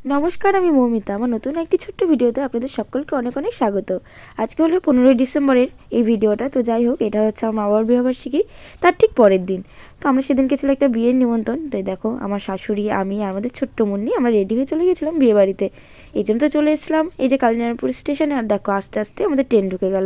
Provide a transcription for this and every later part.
নমস্কার, আমি মৌমিতা। আমার নতুন একটি ছোট্ট ভিডিওতে আপনাদের সকলকে অনেক অনেক স্বাগত। আজকে হলো 15ই ডিসেম্বরের এই ভিডিওটা। তো যাই হোক, এটা হচ্ছে আমার মা বাবার বিবাহবার্ষিকী, তার ঠিক পরের দিন। তো আমরা সেদিনকে ছিল একটা বিয়ের নিমন্ত্রণ। তো দেখো, আমার শাশুড়ি, আমি আর আমাদের ছোট্ট মুন্নি আমরা রেডি হয়ে চলে গেছিলাম বিয়ে বাড়িতে। এই জন্য তো চলে এসেছিলাম এই যে কালিনারায়ণপুর স্টেশনে। আর দেখো, আস্তে আস্তে আমাদের ট্রেন ঢুকে গেল।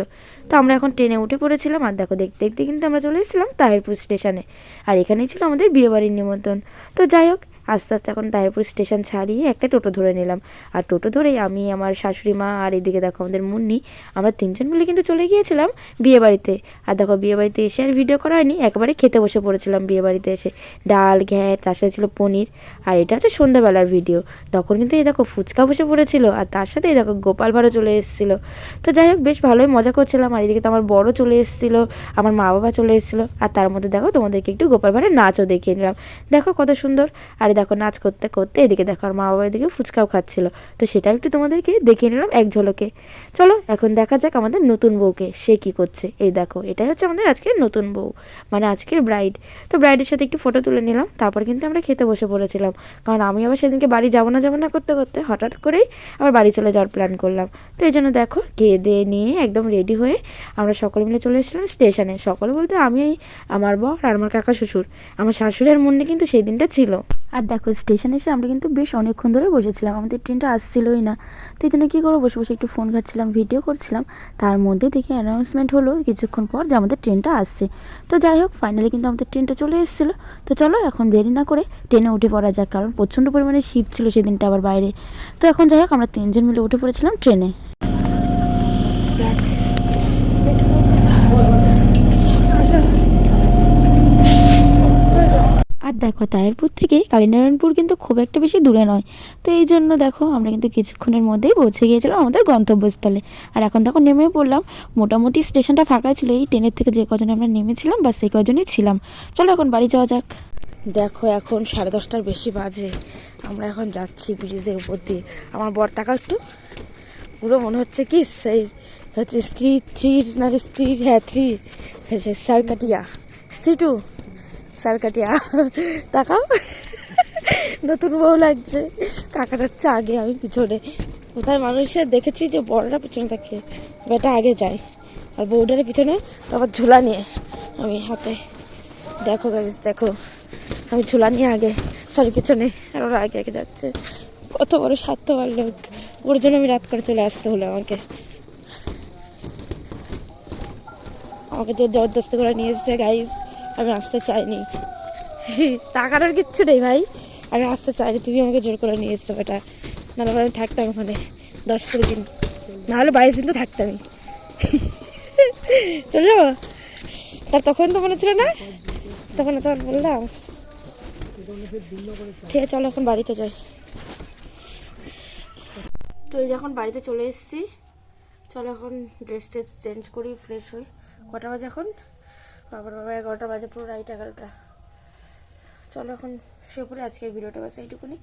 তো আমরা এখন ট্রেনে উঠে পড়েছিলাম। আর দেখো, দেখতে দেখতে কিন্তু আমরা চলে এসেছিলাম তাহিরপুর স্টেশনে। আর এখানেই ছিল আমাদের বিয়ে বাড়ির নিমন্ত্রণ। তো যাই হোক, আস্তে আস্তে এখন তাহিরপুর স্টেশন ছাড়িয়ে একটা টোটো ধরে নিলাম। আর টোটো ধরেই আমি, আমার শাশুড়ি মা আর এদিকে দেখো আমাদের মুন্নি, আমরা তিনজন মিলে কিন্তু চলে গিয়েছিলাম বিয়েবাড়িতে। আর দেখো, বিয়েবাড়িতে এসে আর ভিডিও করা হয়নি, একবারে খেতে বসে পড়েছিলাম বিয়েবাড়িতে এসে। ডাল, ঘ্যাট, তার সাথে ছিল পনির। আর এটা হচ্ছে সন্ধ্যাবেলার ভিডিও। তখন কিন্তু এই দেখো ফুচকা বসে পড়েছিল, আর তার সাথে এই দেখো গোপাল ভাঁড়ও চলে এসেছিলো। তো যাই হোক, বেশ ভালোই মজা করছিলাম। আর এদিকে তো আমার বড় চলে এসেছিলো, আমার মা বাবা চলে এসেছিলো। আর তার মধ্যে দেখো, তোমাদেরকে একটু গোপাল ভাঁড়ের নাচও দেখিয়ে নিলাম। দেখো কত সুন্দর। আর দেখো, নাচ করতে করতে এদিকে দেখো আর মা বাবা এদিকে ফুচকাও খাচ্ছিল। তো সেটাও একটু তোমাদেরকে দেখিয়ে নিলাম এক ঝলকে। চলো এখন দেখা যাক আমাদের নতুন বউকে, সে কী করছে। এই দেখো, এটাই হচ্ছে আমাদের আজকের নতুন বউ, মানে আজকের ব্রাইড। তো ব্রাইডের সাথে একটু ফটো তুলে নিলাম, তারপর কিন্তু আমরা খেতে বসে পড়েছিলাম। কারণ আমি আবার সেদিনকে বাড়ি যাবো না করতে করতে হঠাৎ করেই আবার বাড়ি চলে যাওয়ার প্ল্যান করলাম। তো এই জন্য দেখো, খেয়ে দিয়ে নিয়ে একদম রেডি হয়ে আমরা সকলে মিলে চলে এসেছিলাম স্টেশনে। সকলে বলতে আমি, আমার বর আর আমার কাকা শ্বশুর। আমার শাশুড়ি আর মুন্নি কিন্তু সেই দিনটা ছিল। আর দেখো, স্টেশনে এসে আমরা কিন্তু বেশ অনেকক্ষণ ধরে বসেছিলাম, আমাদের ট্রেনটা আসছিলই না। তো এই জন্য কী করবো, বসে বসে একটু ফোন ঘাটছিলাম, ভিডিও করছিলাম। তার মধ্যে দেখি অ্যানাউন্সমেন্ট হলো কিছুক্ষণ পর যে আমাদের ট্রেনটা আসছে। তো যাই হোক, ফাইনালি কিন্তু আমাদের ট্রেনটা চলে এসেছিলো। তো চলো এখন দেরি না করে ট্রেনে উঠে পড়া যাক, কারণ প্রচণ্ড পরিমাণে শীত ছিল সেদিনটা আবার বাইরে। তো এখন যাই হোক, আমরা তিনজন মিলে উঠে পড়েছিলাম ট্রেনে। আর দেখো, তাহিরপুর থেকে কালিনারায়ণপুর কিন্তু খুব একটা বেশি দূরে নয়। তো এই জন্য দেখো, আমরা কিন্তু কিছুক্ষণের মধ্যেই পৌঁছে গিয়েছিলাম আমাদের গন্তব্যস্থলে। আর এখন দেখো নেমেও পড়লাম। মোটামুটি স্টেশনটা ফাঁকা ছিল, এই ট্রেনের থেকে যে কজনে আমরা নেমেছিলাম বা সেই কজনই ছিলাম। চলো এখন বাড়ি যাওয়া যাক। দেখো, এখন 10:30টার বেশি বাজে। আমরা এখন যাচ্ছি ব্রিজের উপর দিয়ে। আমার বর টাকা একটু পুরো মনে হচ্ছে কি সেই হচ্ছে স্ত্রী নাকি স্ত্রী, হ্যাঁ থ্রি হচ্ছে সারকাটিয়া, স্ত্রী টু সারকাটিয়া। তাকাও, নতুন বউ লাগছে। কাকা যাচ্ছে আগে, আমি পিছনে। কোথায় মানুষের দেখেছি যে বড়রা পিছনে থাকে, বেটা আগে যায় আর বউটার পিছনে, তারপর ঝোলা নিয়ে আমি হাতে। দেখো গাইস, দেখো আমি ঝোলা নিয়ে আগে, সরি পিছনে, আর ওরা আগে আগে যাচ্ছে। কত বড় স্বার্থপর লোক, ওর জন্য আমি রাত করে চলে আসতে হলো আমাকে। আমাকে জোর জবরদস্তি করে নিয়ে এসেছে গাইস, আমি আসতে চাইনি। টাকার কিচ্ছু নেই ভাই, আমি আসতে চাইনি, তুমি আমাকে জোর করে নিয়ে এসছো বেটা। নাহলে আমি থাকতাম ওখানে 10-20 দিন, নাহলে 22 দিন তো থাকতামই। চলে যাবো। তার তখন তো মনে ছিল না, তখন তখন বললাম। ঠিক আছে, চলো এখন বাড়িতে যাই। তো এই যখন বাড়িতে চলে এসেছি, চলো এখন ড্রেস চেঞ্জ করি, ফ্রেশ হই। কটা বাজে এখন? বাবা 11টা বাজে, পুরো রাইট 11টা। চলো এখন শুয়ে পড়ে। আজকের ভিডিওটা বাস এইটুকুনি।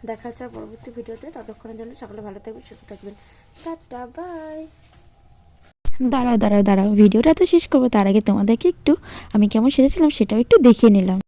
দেখা হচ্ছে আর পরবর্তী ভিডিওতে। ততক্ষণের জন্য সকলে ভালো থাকবেন, সুস্থ থাকবেন। Tata, bye. দাঁড়াও ভিডিওটা তো শেষ করবো, তার আগে তোমাদেরকে একটু আমি কেমন সেজেছিলাম সেটাও একটু দেখিয়ে নিলাম।